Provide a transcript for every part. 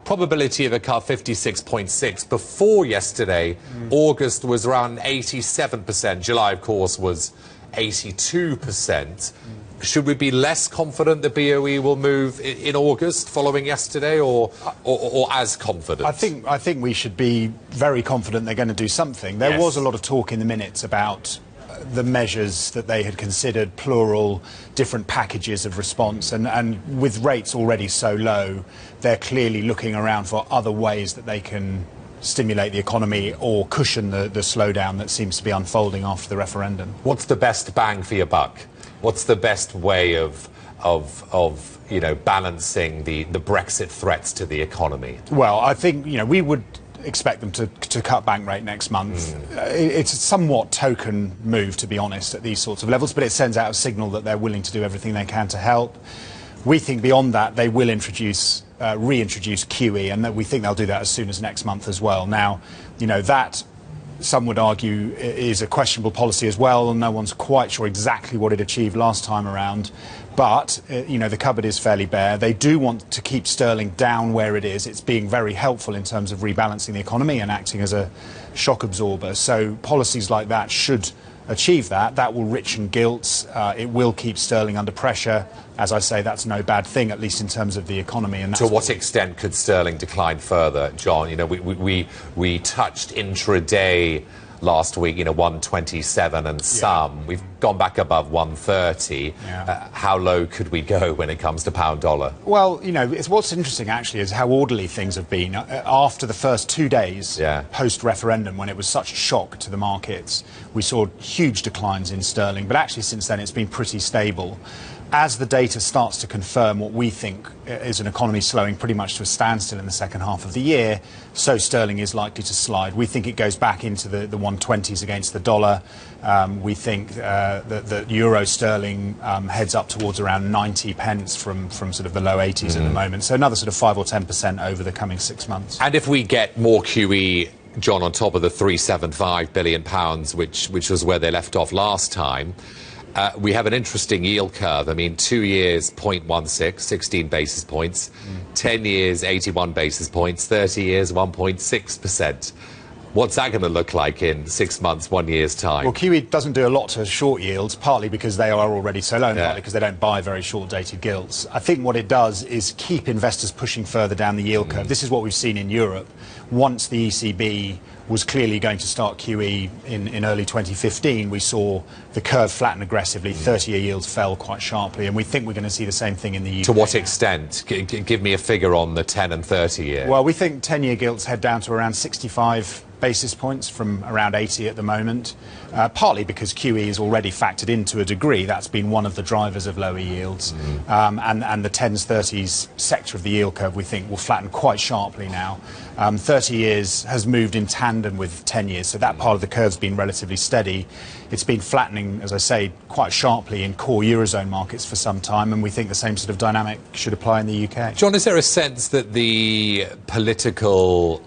probability of a cut 56.6. Before yesterday, August was around 87%. July, of course, was 82%. Should we be less confident the BOE will move in August following yesterday, or as confident? I think we should be very confident they're going to do something. There was a lot of talk in the minutes about the measures that they had considered, plural, different packages of response, and with rates already so low, they're clearly looking around for other ways that they can stimulate the economy or cushion the slowdown that seems to be unfolding after the referendum. What's the best bang for your buck? What's the best way of you know, balancing the Brexit threats to the economy? Well, I think, you know, we would expect them to cut bank rate next month. It's a somewhat token move, to be honest, at these sorts of levels, but it sends out a signal that they're willing to do everything they can to help. We think beyond that they will reintroduce QE, and that we think they'll do that as soon as next month as well. Now, you know, that some would argue is a questionable policy as well, and no one's quite sure exactly what it achieved last time around. But, you know, the cupboard is fairly bare. They do want to keep sterling down where it is. It's being very helpful in terms of rebalancing the economy and acting as a shock absorber. So policies like that should achieve that. That will richen gilts. It will keep sterling under pressure. As I say, that's no bad thing, at least in terms of the economy. And to what extent could sterling decline further, John? You know, we touched intraday last week, you know, 127 and some. We've gone back above 130. How low could we go when it comes to pound dollar? Well, you know, what's interesting actually is how orderly things have been. After the first 2 days post-referendum, when it was such a shock to the markets, we saw huge declines in sterling, but actually since then it's been pretty stable. As the data starts to confirm what we think is an economy slowing pretty much to a standstill in the second half of the year, so sterling is likely to slide. We think it goes back into the 120s against the dollar. We think that euro sterling heads up towards around 90 pence from sort of the low 80s at the moment. So another sort of 5 or 10% over the coming 6 months. And if we get more QE, John, on top of the £375 billion, which was where they left off last time, we have an interesting yield curve. I mean, 2 years, 0.16, 16 basis points. 10 years, 81 basis points. 30 years, 1.6%. What's that going to look like in 6 months, 1 year's time? Well, QE doesn't do a lot to short yields, partly because they are already so low, and partly because they don't buy very short-dated gilts. I think what it does is keep investors pushing further down the yield curve. This is what we've seen in Europe. Once the ECB was clearly going to start QE in early 2015, we saw the curve flatten aggressively. 30-year yields fell quite sharply, and we think we're going to see the same thing in the UK. To what extent? Give me a figure on the 10 and 30-year. Well, we think 10-year gilts head down to around 65 basis points from around 80 at the moment, partly because QE is already factored in to a degree. That's been one of the drivers of lower yields. And the 10s, 30s sector of the yield curve, we think, will flatten quite sharply now. 30 years has moved in tandem with 10 years, so that part of the curve's been relatively steady. It's been flattening, as I say, quite sharply in core Eurozone markets for some time, and we think the same sort of dynamic should apply in the UK. John, is there a sense that the political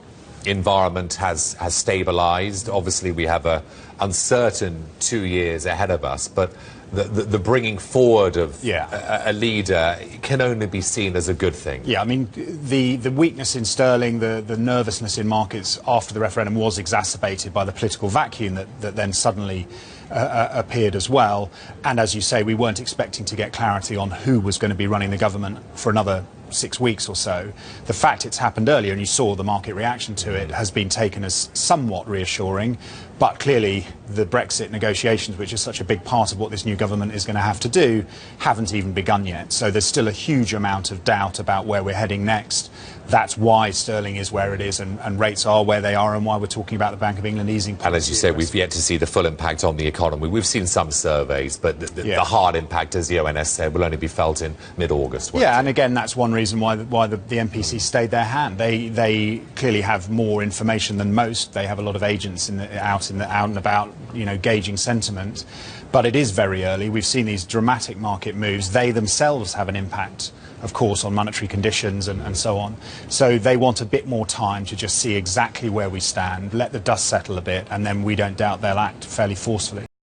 environment has stabilised? Obviously, we have a uncertain 2 years ahead of us, but the bringing forward of a leader can only be seen as a good thing. Yeah, I mean, the weakness in sterling, the nervousness in markets after the referendum was exacerbated by the political vacuum that then suddenly appeared as well. And as you say, we weren't expecting to get clarity on who was going to be running the government for another 6 weeks or so. The fact it's happened earlier, and you saw the market reaction to it, has been taken as somewhat reassuring. But clearly the Brexit negotiations, which is such a big part of what this new government is going to have to do, haven't even begun yet. So there's still a huge amount of doubt about where we're heading next. That's why sterling is where it is, and rates are where they are, and why we're talking about the Bank of England easing policy. And as you say, we've yet to see the full impact on the economy. We've seen some surveys, but the hard impact, as the ONS said, will only be felt in mid-August. Yeah, and again, that's one reason why the MPC stayed their hand. They clearly have more information than most. They have a lot of agents out and about, you know, gauging sentiment. But it is very early. We've seen these dramatic market moves. They themselves have an impact, of course, on monetary conditions and so on. So they want a bit more time to just see exactly where we stand, let the dust settle a bit, and then we don't doubt they'll act fairly forcefully.